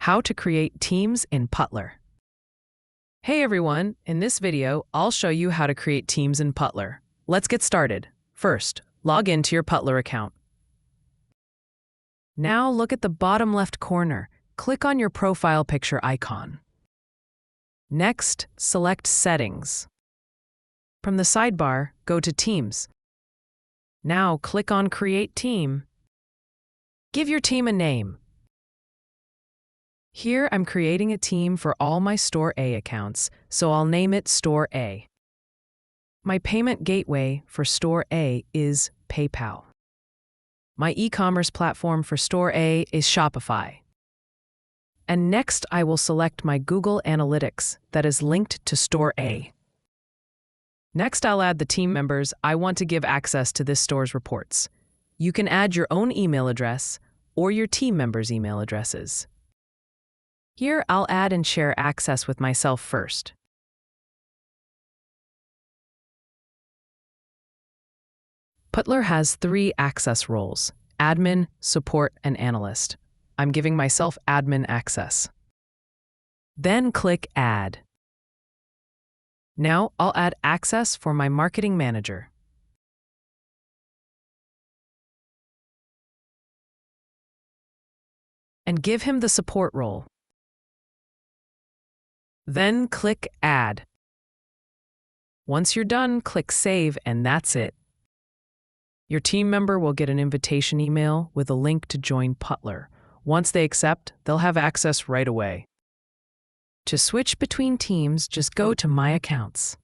How to create teams in Putler. Hey everyone, in this video, I'll show you how to create teams in Putler. Let's get started. First, log into your Putler account. Now look at the bottom left corner. Click on your profile picture icon. Next, select Settings. From the sidebar, go to Teams. Now click on Create Team. Give your team a name. Here I'm creating a team for all my Store A accounts, so I'll name it Store A. My payment gateway for Store A is PayPal. My e-commerce platform for Store A is Shopify. And next I will select my Google Analytics that is linked to Store A. Next I'll add the team members I want to give access to this store's reports. You can add your own email address or your team members' email addresses. Here, I'll add and share access with myself first. Putler has 3 access roles: admin, support, and analyst. I'm giving myself admin access. Then click Add. Now, I'll add access for my marketing manager. And give him the support role. Then click Add. Once you're done, click Save, and that's it. Your team member will get an invitation email with a link to join Putler. Once they accept, they'll have access right away. To switch between teams, just go to My Accounts.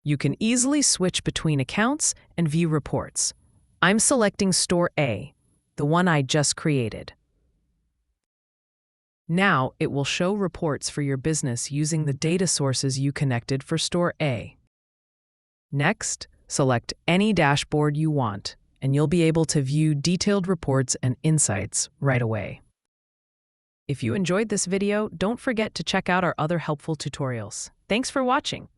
You can easily switch between accounts and view reports. I'm selecting Store A, the one I just created. Now, it will show reports for your business using the data sources you connected for Store A. Next, select any dashboard you want, and you'll be able to view detailed reports and insights right away. If you enjoyed this video, don't forget to check out our other helpful tutorials. Thanks for watching.